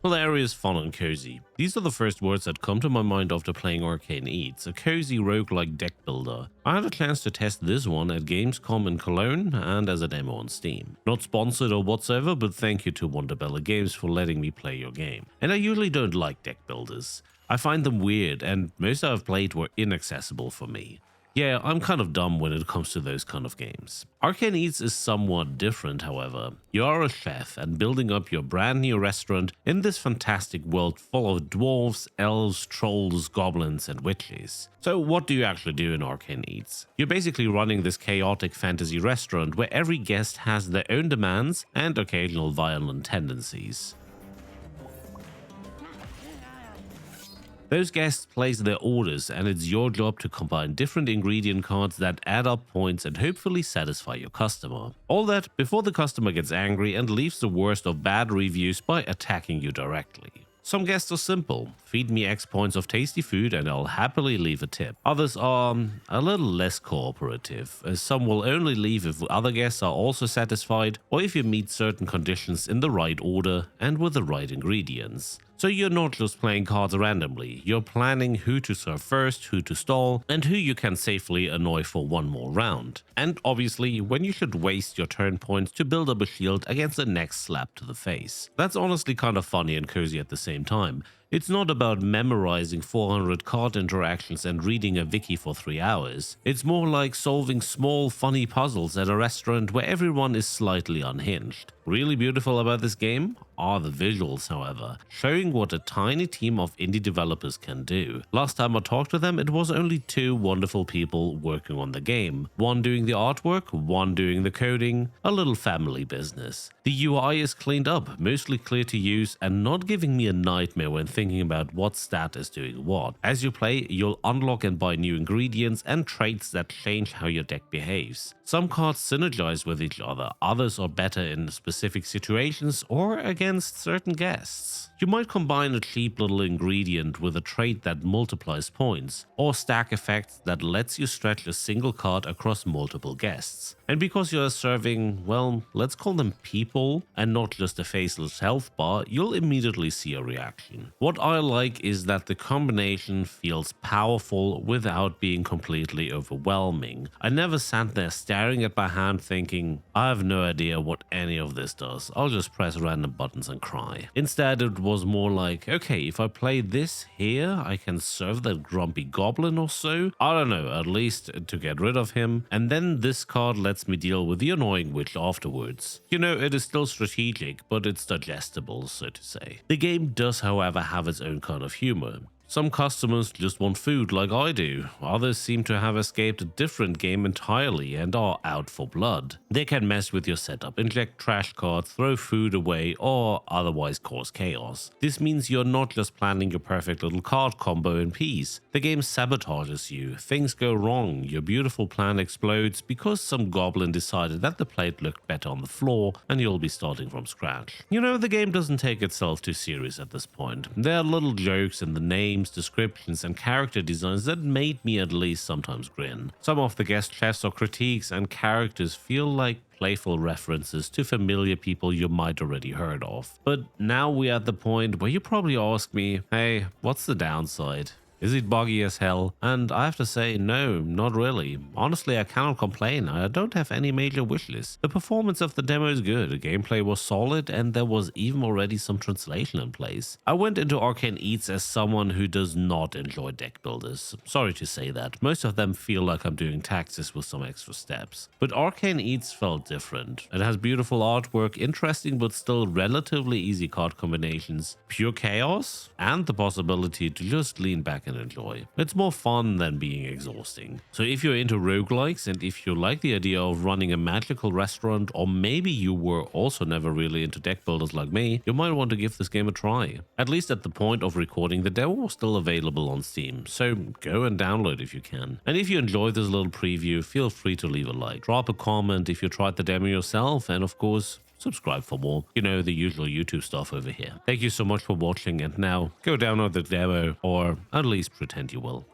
Well, the area is fun and cozy. These are the first words that come to my mind after playing Arcane Eats, a cozy roguelike deck builder. I had a chance to test this one at Gamescom in Cologne and as a demo on Steam. Not sponsored or whatsoever, but thank you to Wonderbelly Games for letting me play your game. And I usually don't like deck builders. I find them weird, and most I've played were inaccessible for me. Yeah, I'm kind of dumb when it comes to those kind of games. Arcane Eats is somewhat different, however. You are a chef and building up your brand new restaurant in this fantastic world full of dwarves, elves, trolls, goblins, and witches. So what do you actually do in Arcane Eats? You're basically running this chaotic fantasy restaurant where every guest has their own demands and occasional violent tendencies. Those guests place their orders, and it's your job to combine different ingredient cards that add up points and hopefully satisfy your customer. All that before the customer gets angry and leaves the worst of bad reviews by attacking you directly. Some guests are simple: feed me X points of tasty food and I'll happily leave a tip. Others are a little less cooperative, as some will only leave if other guests are also satisfied or if you meet certain conditions in the right order and with the right ingredients. So you're not just playing cards randomly, you're planning who to serve first, who to stall, and who you can safely annoy for one more round. And obviously, when you should waste your turn points to build up a shield against the next slap to the face. That's honestly kind of funny and cozy at the same time. It's not about memorizing 400 card interactions and reading a wiki for 3 hours. It's more like solving small, funny puzzles at a restaurant where everyone is slightly unhinged. Really beautiful about this game are the visuals, however, showing what a tiny team of indie developers can do. Last time I talked to them, it was only 2 wonderful people working on the game. One doing the artwork, one doing the coding, a little family business. The UI is cleaned up, mostly clear to use, and not giving me a nightmare when thinking about what stat is doing what. As you play, you'll unlock and buy new ingredients and traits that change how your deck behaves. Some cards synergize with each other, others are better in specific situations or against certain guests. You might combine a cheap little ingredient with a trait that multiplies points, or stack effects that lets you stretch a single card across multiple guests. And because you're serving, well, let's call them people, and not just a faceless health bar, you'll immediately see a reaction. What I like is that the combination feels powerful without being completely overwhelming. I never sat there staring at my hand thinking, I have no idea what any of this does, I'll just press random buttons and cry. Instead, it was more like, okay, if I play this here, I can serve that grumpy goblin or so, I don't know, at least to get rid of him, and then this card lets me deal with the annoying witch afterwards. You know, it is still strategic, but it's digestible, so to say. The game does, however, have its own kind of humor. Some customers just want food like I do, others seem to have escaped a different game entirely and are out for blood. They can mess with your setup, inject trash cards, throw food away, or otherwise cause chaos. This means you're not just planning your perfect little card combo in peace. The game sabotages you, things go wrong, your beautiful plan explodes because some goblin decided that the plate looked better on the floor and you'll be starting from scratch. You know, the game doesn't take itself too serious at this point. There are little jokes in the name, descriptions, and character designs that made me at least sometimes grin. Some of the guest chefs or critiques and characters feel like playful references to familiar people you might already heard of. But now we're at the point where you probably ask me, hey, what's the downside? Is it buggy as hell? And I have to say, no, not really. Honestly, I cannot complain. I don't have any major wish lists. The performance of the demo is good, the gameplay was solid, and there was even already some translation in place. I went into Arcane Eats as someone who does not enjoy deck builders. Sorry to say that. Most of them feel like I'm doing taxes with some extra steps. But Arcane Eats felt different. It has beautiful artwork, interesting but still relatively easy card combinations, pure chaos, and the possibility to just lean back and enjoy. It's more fun than being exhausting. So if you're into roguelikes and if you like the idea of running a magical restaurant, or maybe you were also never really into deck builders like me, you might want to give this game a try. At least at the point of recording, the demo was still available on Steam, so go and download if you can. And if you enjoyed this little preview, feel free to leave a like, drop a comment if you tried the demo yourself, and of course, subscribe for more. You know, the usual YouTube stuff over here. Thank you so much for watching, and now go download the demo, or at least pretend you will.